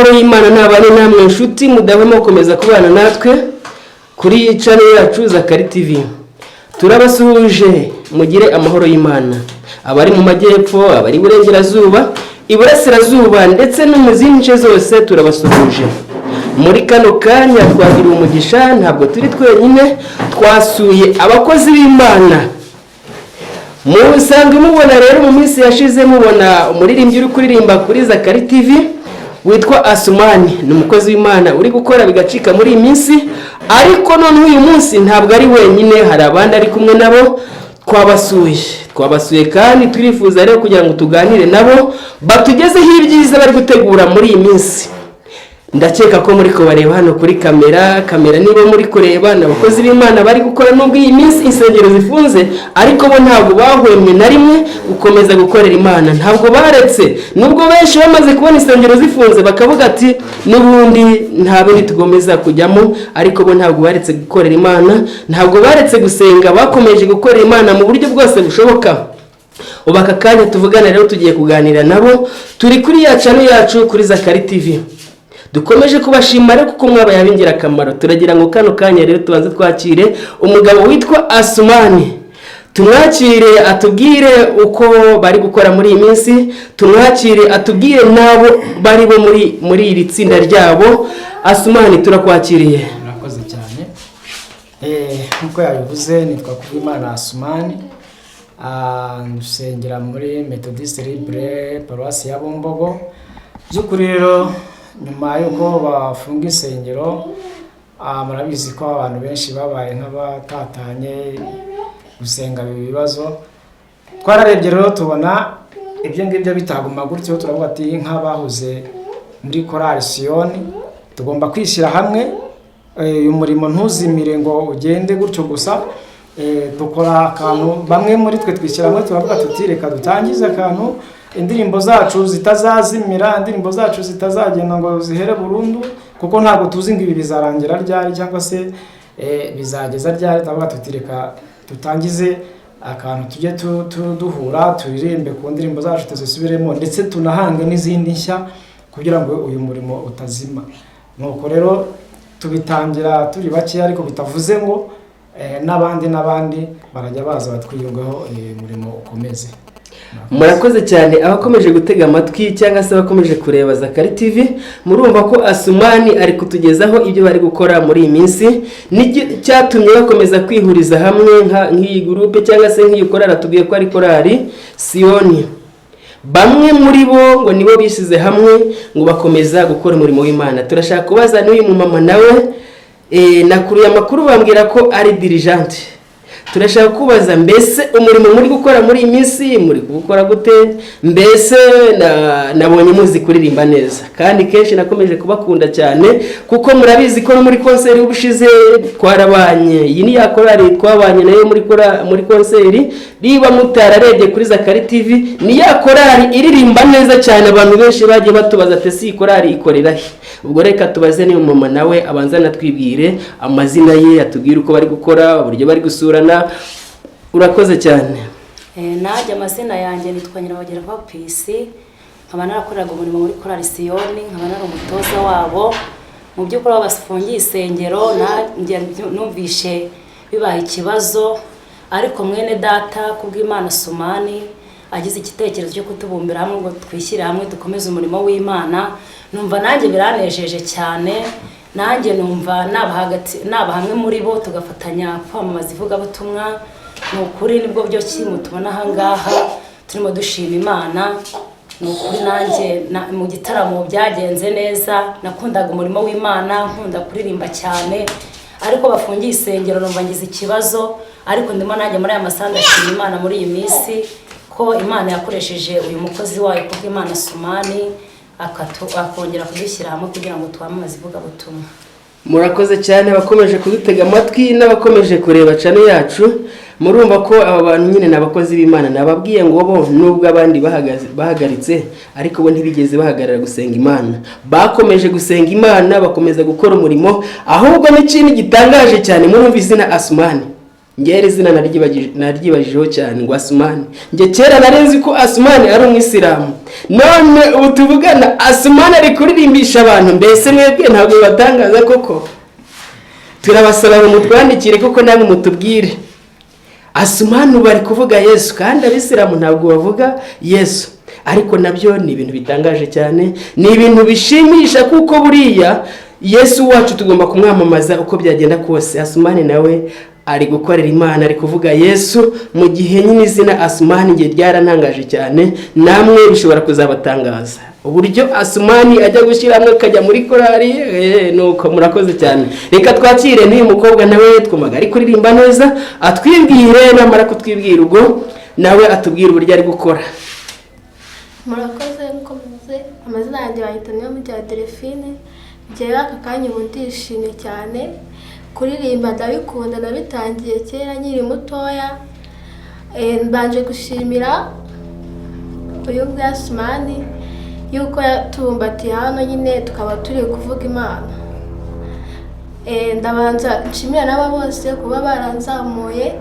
amahoro y'Imana n'abane namwe inshuti mudahwema gukomeza kubana natwe kuri channel yacu Zakari TV. Turabasuhuje mugire amahoro y'Imana. Abari mu majyepfo, abari burengerazuba, iburasirazuba ndetse no mu zindi zose turabasuhuje. Muri kano kanya twagira umugisha, ntabwo turi twenyine, twasuye abakozi b'Imana. Musanzwe mubona rero mu minsi yashize mubona umuririmbyi uri kuririmba kuri Zakari TV witwa Asumani, ni umukozi w'Imana uri gukora bigacika muri iyi minsi, ariko none uyu munsi ntabwo ari wenyine, hari abandi ari kumwe nabo twabasuye kandi turifuza rero kugira ngo tuganire nabo batugezeho ibyiza bari gutegura muri iyi minsi. Ndakeka ko muri ko bareba hano kuri kamera niba muri kureba n'abakozi b'Imana bari gukora nubwo iyi minsi insengero zifunze, ariko bo ntabwo bahwemye na rimwe gukomeza gukorera Imana, ntabwo baretse. Nubwo benshi bamaze kubona insengero zifunze bakavuga ati n'ubundi nta bindi tugomeza kujyamo, ariko bo ntabwo baretse gukorera Imana, ntabwo baretse gusenga, bakomeje gukorera Imana mu buryo bwose bushoboka. Ubaka kanya tuvugana rero tugiye kuganira nabo, turi kuri ya channel yacu kuri Zakari TV. Dukomeje kubashima rero kuko mwabaye abingira akamaro. Turagira ngo kano kanya rero tubanze twakire umugabo witwa Asumani. Tumwakire atubwire uko bari gukora muri iyi minsi, tumwakire atubwire nabo bari bo muri iri tsinda ryabo. Asumani turakwakiriye. Murakoze cyane. Nkuko yabivuze nitwa Kubwimana Asumani. Ndusengera muri Methodist Libre Paroisse ya Bumbogo. Byukuri rero nyuma yuko bafunga insengero, murabizi ko abantu benshi babaye nk'abatatanye gusenga ibibazo. Twararebye rero tubona ibyo ngibyo bitaguma gutyo, turavuga ati nk'abahuze muri Korali Siyoni tugomba kwishyira hamwe, uyu murimo ntuzimire ngo ugende gutyo gusa. Dukora akantu, bamwe muri twe twishyira hamwe turavuga tuti reka dutangize akantu, indirimbo zacu zitazazimira, indirimbo zacu zitazagenda ngo zihere burundu, kuko ntabwo tuzi ngo ibi bizarangira ryari cyangwa se bizageza ryari. Turavuga tuti reka dutangize akantu tujye duhura turirimbe ku ndirimbo zacu tuzisubiremo, ndetse tunahange n'izindi nshya kugira ngo uyu murimo utazima. Nuko rero tubitangira turi bake, ariko bitavuze ngo n'abandi barajya baza batwiyungaho umurimo ukomeze. Murakoze cyane abakomeje gutega amatwi cyangwa se abakomeje kureba Zakari TV. Murumva ko Asumani ari kutugezaho ibyo bari gukora muri iyi minsi, cyatumye bakomeza kwihuriza hamwe nk'iyi groupe cyangwa se nk'iyi korali tugiye ko ari Korali Siyoni. Bamwe muri bo ngo nibo bisize hamwe ngo bakomeza gukora umurimo w'Imana. Turashaka kubaza n'uyu mumama nawe nakuriye amakuru bambwira ko ari dirijante. Turashaka kubaza mbese umurimo muri gukora muri iyi minsi muri gukora gute? Mbese nabonye muzi kuririmba neza, kandi kenshi nakomeje kubakunda cyane kuko murabizi ko muri konseri ubushize twarabanye. Iyi ni ya korali twabanye nayo muri konseri. Niba mutararebye kuri Zakari TV, ni ya korali iririmba neza cyane, abantu benshi bagiye batubaza ati si korali ikorera he. Ubwo reka tubaze ni umama nawe abanza natwibwire amazina ye, atubwire uko bari gukora, uburyo bari gusurana. Urakoze cyane. Najya amazina yanjye nitwa Nyirabagera Papisi, nkaba narakoreraga umurimo muri Korali Siyoni, nkaba nari umutoza wabo. Mu by'ukuri bafungiye isengero, numvishe bibaye ikibazo, ariko mwene data Kubwimana Asumani agize igitekerezo cyo kutubumbira hamwe ngo twishyire hamwe dukomeze umurimo w'Imana. Numva nanjye biranejeje cyane, nanjye numva naba hamwe muri bo tugafatanya kwamamaza ivugabutumwa. Nukuri nibwo byo kimwe tubona aha ngaha turimo dushima Imana. Nukuri nanjye mu gitaramo byagenze neza, nakundaga umurimo w'Imana, nkunda kuririmba cyane, ariko bafungiye isengero numva ngize ikibazo. Ariko ndimo nanjye muri aya masanda ashima Imana muri iyi minsi ko Imana yakoresheje uyu mukozi wayo Kubwimana Asumani akongera kudushyira hamwe kugira ngo twamamaze ivugabutumwa. Murakoze cyane bakomeje kudutega amatwi n'abakomeje kureba channel yacu. Murumva ko aba bantu nyine nabakozi b'Imana, nababwiye ngo bo nubwo abandi bahagaritse, ariko bo ntibigeze bahagarara gusenga Imana. Bakomeje gusenga Imana, bakomeza gukora umurimo. Ahubwo n'ikindi gitangaje cyane, murumva izina Asumani. ngere izina naryibajijeho cyane ngo Asumani. Nge kera narenzi ko Asumani ari umwisilamu, none ubu tuvugana Asumani ari kuririmbisha abantu. Mbese mwebwe ntabwo bibatangaza koko? Turabasaba mutwandikire koko namwe mutubwire. Asumani bari kuvuga Yesu kandi abisilamu ntabwo bavuga Yesu, ariko nabyo ni ibintu bitangaje cyane, ni ibintu bishimisha kuko buriya Yesu wacu tugomba kumwamamaza uko byagenda kose. Asumani nawe ari gukorera Imana, ari kuvuga Yesu mu gihe nyine izina Asumani ngiye ryarantangaje cyane, namwe bishobora kuzabatangaza uburyo Asumani ajya gushyiramo akajya muri korari. Nuko murakoze cyane. Reka twakire n'uyu mukobwa nawe twumaga ari kuririmba neza, atwibwire, namara kutwibwira ubwo nawe atubwire uburyo ari gukora. Murakoze mukomeze. Amazina yanjye bahita Niyomujya Delphine. Njyewe aka kanya ubu ndishimye cyane, kuririmba ndabikunda, nabitangiye kera nkiri mutoya. Mbanje gushimira uyu Asumani yuko yatumbatiye hano nyine tukaba turi kuvuga Imana. Ndabanza nshimira n'aba bose kuba baranzamuye,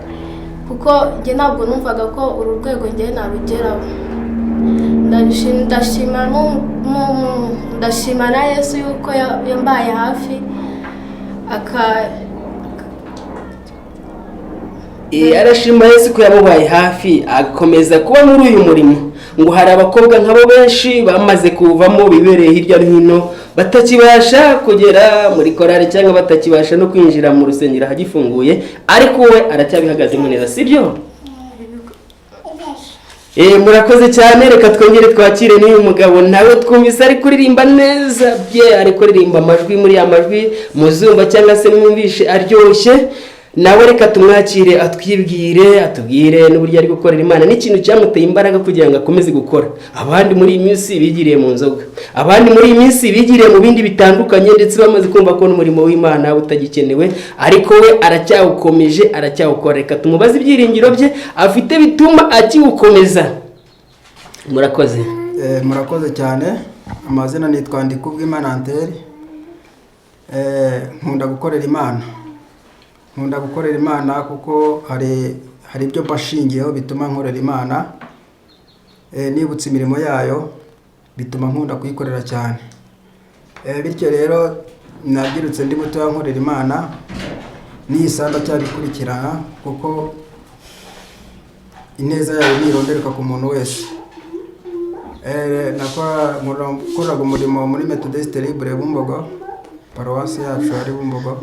kuko njye ntabwo numvaga ko uru rwego njye narugeraho. Ndashima na Yesu yuko yambaye hafi arashima Yesu ko yamubaye hafi akomeza kuba muri uyu murimo. Ngo hari abakobwa nk'abo benshi bamaze kuvamo bibereye hirya no hino, batakibasha kugera muri korari cyangwa batakibasha no kwinjira mu rusengero hagifunguye, ariko we aracyabihagazemo neza, sibyo? Murakoze cyane. Reka twongere twakire n'uyu mugabo nawe twumvise ari kuririmba neza bye, ari kuririmba amajwi muri amajwi muzumva cyangwa se mwumvishe aryoshye. Nawe reka tumwakire atubwire n'uburyo ari gukorera Imana n'ikintu cyamuteye imbaraga kugira ngo akomeze gukora. Abandi muri iyi minsi bigiriye mu nzoga, abandi muri iyi minsi bigiriye mu bindi bitandukanye, ndetse bamaze kumva ko n'umurimo w'Imana utagikenewe, ariko we aracyawukomeje, aracyawukora. Reka tumubaze ibyiringiro bye afite bituma akiwukomeza. Murakoze. Murakoze cyane. Amazina nitwa Ndikubwimana Anteri. Nkunda gukorera Imana kuko hari ibyo bashingiyeho bituma nkorera Imana. Nibutse imirimo yayo bituma nkunda kuyikorera cyane. Bityo rero nabyirutse ndi muto nkorera Imana, n'isanda cyabikurikirana kuko ineza yayo nirondereka ku muntu wese. Nakoraga umurimo muri Methodiste Libre Bumbogo, paruwasi yacu ari Bumbogo,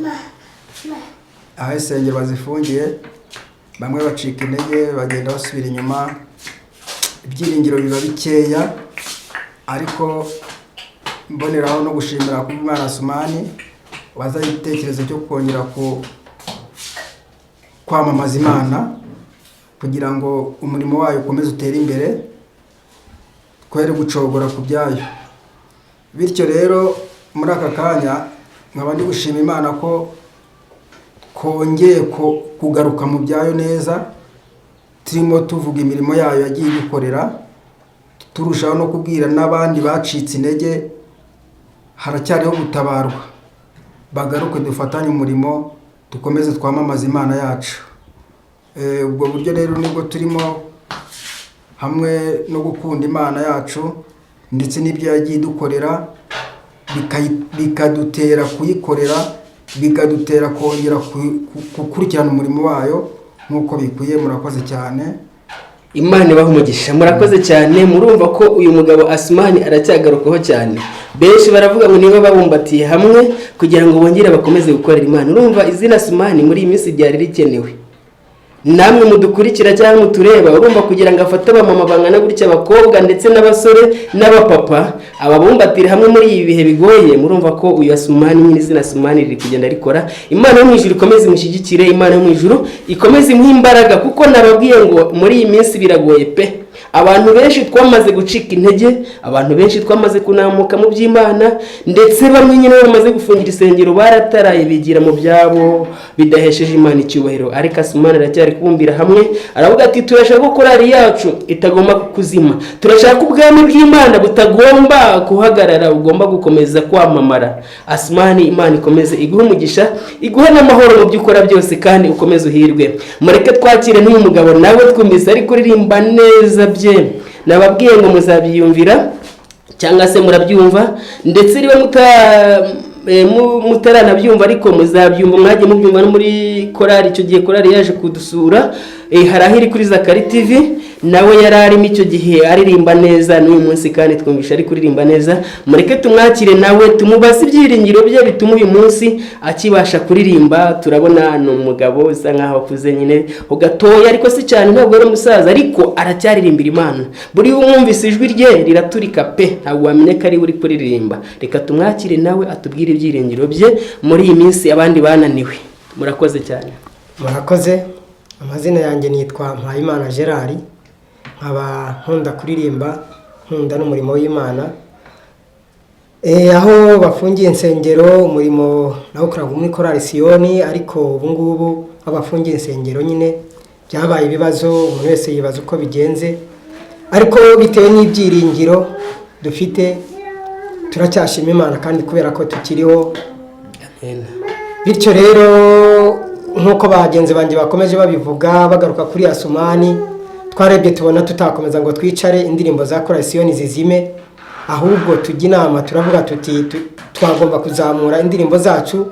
aho insengero bazifungiye, bamwe bacika intege bagenda basubira inyuma, ibyiringiro biba bikeya, ariko mboneraho no gushimira ku Imana Asumani wazanye igitekerezo cyo kongera kwamamaza Imana kugira ngo umurimo wayo ukomeze utere imbere, kwere gucogora ku byayo. Bityo rero muri aka kanya nkaba ndi gushima Imana ko kongeye kugaruka mu byayo neza, turimo tuvuga imirimo yayo yagiye gukorera, turushaho no kubwira n'abandi bacitse intege haracyariho gutabarwa, bagaruke dufatanye umurimo, dukomeze twamamaza Imana yacu. Ubwo buryo rero nibwo turimo, hamwe no gukunda Imana yacu ndetse n'ibyo yagiye dukorera bikadutera kuyikorera, bikadutera kongera gukurikirana umurimo wayo nk'uko bikwiye. Murakoze cyane. Imana ibahe umugisha. Murakoze cyane. Murumva ko uyu mugabo Asumani aracyagarukaho cyane. Benshi baravuga ngo niba babumbatiye hamwe kugira ngo bongere bakomeze gukorera Imana. Urumva izina Asumani muri iyi minsi ryari rikenewe. Namwe mudukurikira cyangwa mutureba, urumva kugira ngo afate abamama bangana gutya, abakobwa ndetse n'abasore n'abapapa, ababumbatira hamwe muri ibi bihe bigoye, murumva ko uyu Asumani nyine izina Asumani riri kugenda rikora. Imana yo mu ijuru ikomeze mushyigikire, Imana yo mu ijuru ikomeze imuhe imbaraga, kuko nababwiye ngo muri iyi minsi biragoye pe. abantu benshi twamaze gucika intege, abantu benshi twamaze kunamuka mu by'Imana, ndetse bamwe nyine bamaze gufungira isengero barataraye bigira mu byabo bidahesheje Imana icyubahiro. Ariko Asumani aracyari kubumbira hamwe, aravuga ati turashaka ko korari yacu itagomba kuzima, turashaka ubwami bw'Imana butagomba kuhagarara, ugomba gukomeza kwamamara. Asumani, Imana ikomeze iguhe umugisha, iguhe n'amahoro mu byo ukora byose, kandi ukomeze uhirwe. Mureke twakire n'uyu mugabo nawe twumvise ari kuririmba neza bye, nababwiye ngo muzabyiyumvira cyangwa se murabyumva, ndetse riwe mutaranabyumva ariko muzabyumva, mwagiye mubyumva no muri korari. Icyo gihe korari yaje kudusura, hari aho iri kuri Zakari TV, nawe yari arimo icyo gihe aririmba neza, n'uyu munsi kandi twumvisha ari kuririmba neza. Mureke tumwakire nawe tumubaze ibyiringiro bye bituma uyu munsi akibasha kuririmba. Turabona ni umugabo usa nkaho akuze nyine ugatoya, ariko si cyane, ntabwo ari umusaza, ariko aracyaririmbira Imana. Buri umwumvise ijwi rye riraturika pe, ntabwo wamenye ko ari uri kuririmba. Reka tumwakire nawe atubwire ibyiringiro bye muri iyi minsi abandi bananiwe. Murakoze cyane. Murakoze. Amazina yanjye nitwa Mpayimana Gerard, nkaba nkunda kuririmba, nkunda n'umurimo w'Imana. Aho bafungiye insengero umurimo nawukoraga muri korari Siyoni, ariko ubu ngubu abafungiye insengero nyine byabaye ibibazo, umuntu wese yibaza uko bigenze, ariko bitewe n'ibyiringiro dufite turacyashima Imana kandi kubera ko tukiriho. Bityo rero nkuko bagenzi banjye bakomeje babivuga bagaruka kuri Asumani, twarebye tubona tutakomeza ngo twicare indirimbo za korari Siyoni zizime, ahubwo tujya inama turavuga tuti twagomba kuzamura indirimbo zacu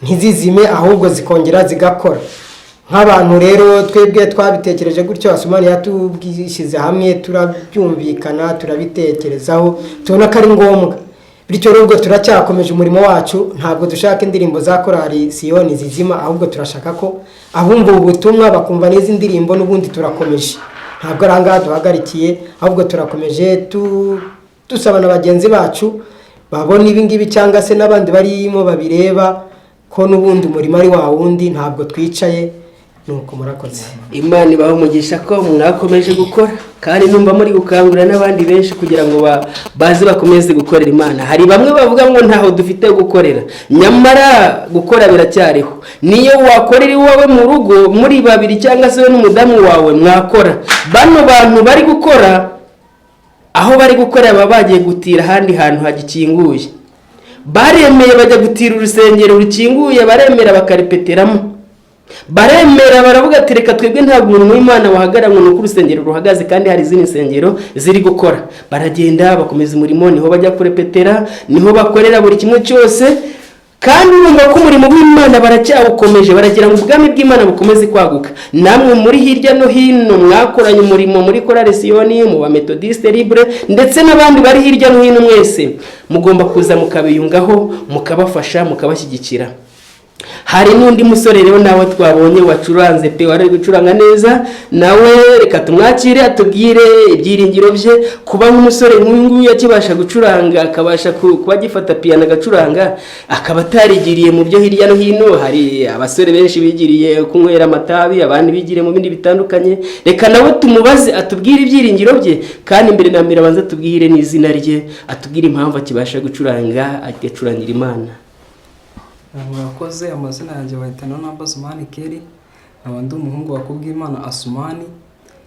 ntizizime, ahubwo zikongera zigakora. Nk'abantu rero twebwe twabitekereje gutyo, Asumani yatubwishyize hamwe, turabyumvikana, turabitekerezaho, tubona ko ari ngombwa. Bityo rero turacyakomeje umurimo wacu, ntabwo dushaka indirimbo za korari Siyoni zizima, ahubwo turashaka ko abumva ubutumwa bakumva neza indirimbo, n'ubundi turakomeje. Ntabwo aranga duhagarikiye, ahubwo turakomeje dusaba na bagenzi bacu babona ibingibi cyangwa se n'abandi barimo babireba ko n'ubundi umurimo ari wa wundi, ntabwo twicaye. Nuko murakoze. Imana ibahe umugisha ko mwakomeje gukora, kandi numva muri gukangurira n'abandi benshi kugira ngo baze bakomeze gukorera Imana. Hari bamwe bavuga ngo ntaho dufite gukorera, nyamara gukora biracyariho. Niyo wakorera iwawe mu rugo muri babiri cyangwa se n'umudamu wawe mwakora. Bano bantu bari gukora, aho bari gukora baba bagiye gutira ahandi hantu hagikinguye. Baremeye bajya gutira urusengero rukinguye, baremera bakaripeteramo, baremera baravuga ati reka twebwe ntabwo umuntu w'Imana wahagarara ngo urusengero ruhagaze kandi hari izindi nsengero ziri gukora. Baragenda bakomeza umurimo, niho bajya kurepetera, niho bakorera buri kimwe cyose, kandi urumva ko umurimo w'Imana baracyawukomeje, baragira ngo ubwami bw'Imana bukomeze kwaguka. Namwe muri hirya no hino mwakoranye umurimo muri korari Siyoni, mu ba Methodiste Libre, ndetse n'abandi bari hirya no hino, mwese mugomba kuza mukabiyungaho, mukabafasha, mukabashyigikira. Hari n'undi musore rero nawe twabonye wacuranze pe, wari gucuranga neza, nawe reka tumwakire atubwire ibyiringiro bye. Kuba nk'umusore nk'uyu yakibasha gucuranga, akabasha kuba gifata piano agacuranga, akaba atarigiriye mu byo hirya no hino. Hari abasore benshi bigiriye kunywera amatabi, abandi bigiriye mu bindi bitandukanye. Reka nawe tumubaze atubwire ibyiringiro bye, kandi mbere na mbere abanza atubwire n'izina rye, atubwire impamvu akibasha gucuranga, agacurangira Imana. Murakoze. Amazina yanjye bahitana na Asumani Keri, nkaba ndi umuhungu wa Kubwimana Asumani.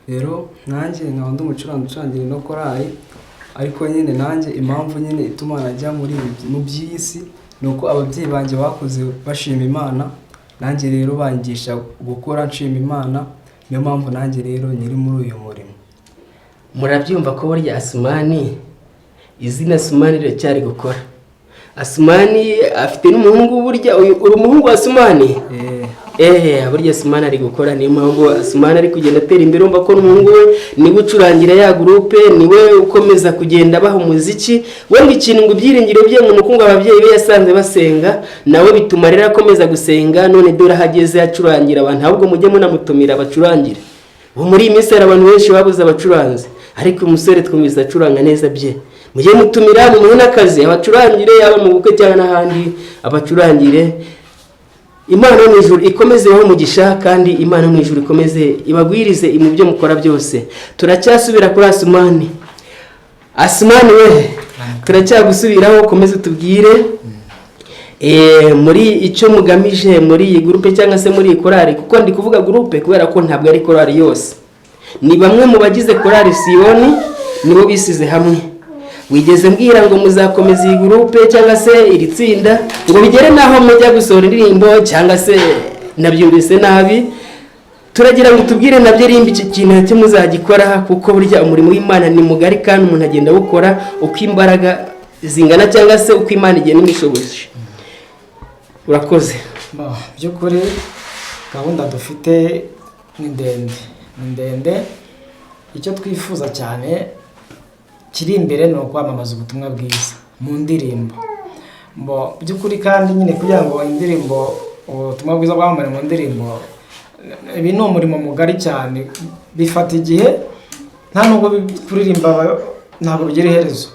Rero nanjye nkaba ndi umucurangira no korari, ariko nyine nanjye impamvu nyine ituma najya mu by'isi nuko ababyeyi banjye bakuze bashima Imana, nanjye rero bangisha gukora nshima Imana, niyo mpamvu nanjye rero nyiri muri uyu murimo. Murabyumva ko burya Asumani, izina Asumani riracyari gukora. Asumani afite n'umuhungu, burya uri umuhungu wa Asumani. Burya Asumani ari gukora, niyo mpamvu Asumani ari kugenda atera imbere. Umva ko n'umuhungu we ni gucurangira ya groupe, niwe ukomeza kugenda baha umuziki. Wenda ikintu ngo ibyiringiro bye ngo nuko ababyeyi be yasanze basenga, nawe bituma rero akomeza gusenga. None dore hageze acurangira abantu, ahubwo mujye munamutumira abacurangire. Muri iyi minsi hari abantu benshi babuze abacuranzi, ariko umusore twumvise acuranga neza bye. Mujye mutumira mu n'akazi abacurangire, yaba mu bukwe cyangwa n'ahandi abacurangire. Imana yo mu ijuru ikomeze ibahe umugisha kandi Imana yo mu ijuru ikomeze ibagwirize mu byo mukora byose. Turacyasubira kuri Asumani. Asumani we turacyagusubiraho, ukomeze utubwire muri icyo mugamije muri iyi groupe cyangwa se muri iyi korali, kuko ndi kuvuga groupe kubera ko ntabwo ari korali yose, ni bamwe mu bagize korali Siyoni nibo bisize hamwe. Wigeze mbwira ngo muzakomeza iyi groupe cyangwa se iri tsinda ngo bigere naho mujya gusohora indirimbo cyangwa se nabyumvise nabi? Turagira ngo tubwire nabyo rimbi iki kintu cyo muzagikora, kuko burya umurimo w'Imana ni mugari kandi umuntu agenda gukora uko imbaraga zingana cyangwa se uko Imana igenda imushoboje. Urakoze. By'ukuri gahunda dufite ni ndende, icyo twifuza cyane kiri imbere ni ukwamamaza ubutumwa bwiza mu ndirimbo. By'ukuri kandi nyine kugira ngo indirimbo ubutumwa bwiza bwamamare mu ndirimbo, ibi ni umurimo mugari cyane, bifata igihe, nta nubwo kuririmba ntabwo bigira iherezo.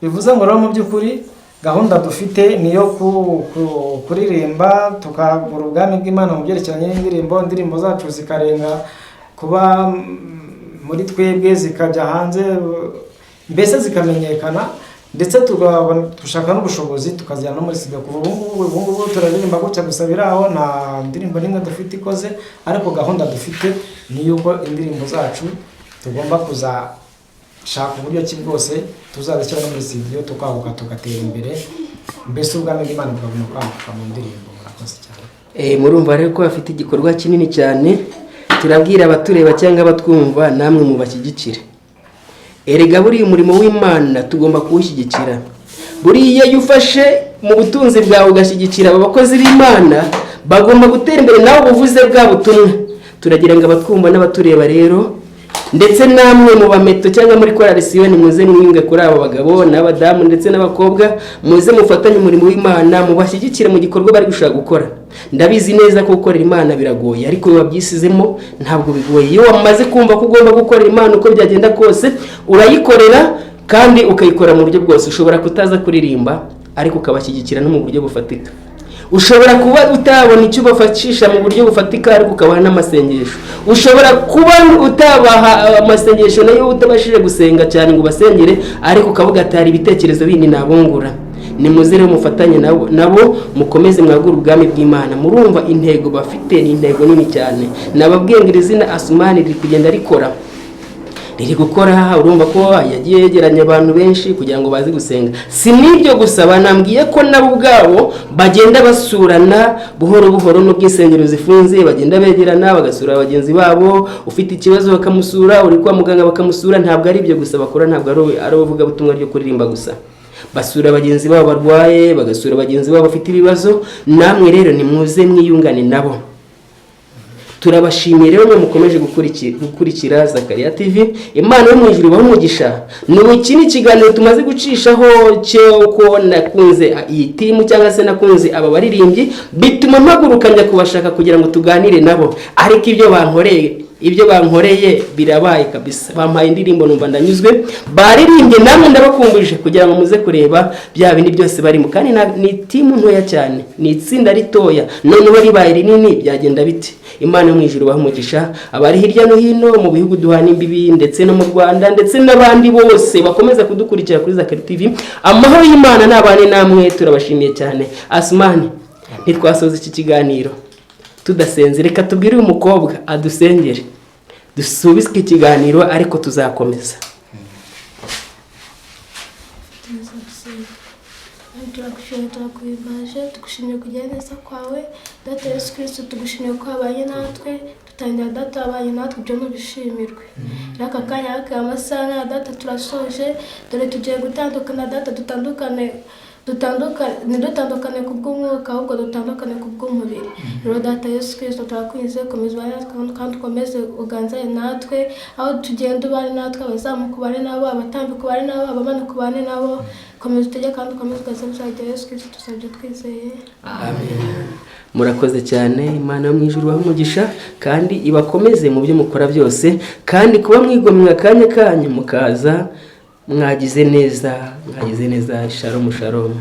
Bivuze ngo rero mu by'ukuri gahunda dufite niyo kuririmba tukagura ubwami bw'Imana mu byerekeranye n'indirimbo zacu zikarenga kuba muri twebwe zikajya hanze, mbese zikamenyekana, ndetse dushaka n'ubushobozi tukazijyana no muri studio. Ubu ngubu turaririmba gutya gusa biraho, nta ndirimbo n'imwe dufite ikoze, ariko gahunda dufite ni yuko indirimbo zacu tugomba kuzashaka uburyo ki bwose tuzazishyira no muri studio tukaguka tugatera imbere, mbese ubwami bw'Imana bukabona kwaguka mu ndirimbo. Murakoze cyane. Murumva rero ko bafite igikorwa kinini cyane. Turabwira abatureba cyangwa abatwumva namwe mubashyigikire. Erega buriya umurimo w'Imana tugomba kuwushyigikira. Buriya iyo ufashe mu butunzi bwawe ugashyigikira aba bakozi b'Imana, bagomba gutera imbere nawe ubuvuze bwa butumwa. Turagira ngo abatwumva n'abatureba rero, ndetse namwe mu bameto cyangwa muri korali Siyoni, muze mwinge kuri abo bagabo n'abadamu ndetse n'abakobwa, muze mufatanye umurimo w'Imana, mubashyigikire mu gikorwa bari gushaka gukora. Ndabizi neza ko gukorera Imana biragoye, ariko iyo wabyisizemo ntabwo bigoye. Iyo wamaze kumva ko ugomba gukorera Imana uko byagenda kose, urayikorera kandi ukayikora mu buryo bwose. Ushobora kutaza kuririmba ariko ukabashyigikira no mu buryo bufatika. Ushobora kuba utabona icyo ubafashisha mu buryo bufatika ariko ukabaha n'amasengesho. Ushobora kuba utabaha amasengesho nayo utabashije gusenga cyane ngo basengere, ariko ukavuga ati hari ibitekerezo bindi nabungura. Ni muzire mufatanye nabo mukomeze mwagura ubwami bw'Imana. Murumva intego bafite ni intego nini cyane. Nababwiye ngo izina Asumani riri kugenda rikora, riri gukora. Urumva ko yagiye yegeranya abantu benshi kugira ngo bazi gusenga. Si nibyo gusa, banambwiye ko nabo ubwabo bagenda basurana buhoro buhoro, n'ubwisengero zifunze bagenda begerana bagasura bagenzi babo. Ufite ikibazo bakamusura, uri kwa muganga bakamusura. Ntabwo ari ibyo gusa bakora, ntabwo ari uvuga butumwa ryo kuririmba gusa. Basura bagenzi babo barwaye, bagasura bagenzi babo bafite ibibazo. Namwe rero ni muze mwiyungane nabo. Turabashimiye rero mukomeje gukurikira Zakariya TV. Imana yo mu ijuru ibahe umugisha. Iki ni ikiganiro tumaze gucishaho cyo ko nakunze iyi timu cyangwa se nakunze aba baririmbyi, bituma mpaguruka njya kubashaka kugira ngo tuganire nabo. Ariko ibyo bankoreye birabaye kabisa. Bampaye indirimbo numva ndanyuzwe, baririmbye namwe ndabakumbuje kugira ngo muze kureba bya bindi byose barimo. Kandi ni timu ntoya cyane, ni itsinda ritoya, noneho ribaye rinini byagenda biti. Imana yo mu ijuru ibahe umugisha. Abari hirya no hino mu bihugu duhana imbibi ndetse no mu Rwanda ndetse n'abandi bose bakomeza kudukurikira kuri Zakariya TV, amahoro y'Imana n'abane namwe. Turabashimiye cyane. Asumani, ntitwasoza iki kiganiro tudasenze. Reka tubwire uyu mukobwa adusengere dusubize ikiganiro, ariko tuzakomeza. Turagushimiye, turakuhimbaje, tugushimiye kugira neza kwawe. Data Yesu Kristo, tugushimiye ko wabanye natwe, dutangira Data wabanye natwe, ibyo ntibishimirwe. Aka kanya aka amasaha ya Data turasoje, dore tugiye gutandukana Data, ntidutandukane ku bw'umwuka ahubwo dutandukane ku bw'umubiri. Rero Data Yesu Kristo, turakwinze komeza ubane natwe kandi ukomeze uganzane natwe, aho tugenda ubane natwe, abazamuka ubane nabo, abatambika ubane nabo, abamanuka ubane nabo. Komeza utegeke kandi ukomeze ugaze bya Yesu Kristo tusabye twizeye. Amen. Murakoze cyane. Imana yo mu ijuru ibahe umugisha kandi ibakomeze mu byo mukora byose, kandi kuba mwigomwe akanya kanyu mukaza mwagize neza. Shalom shalom.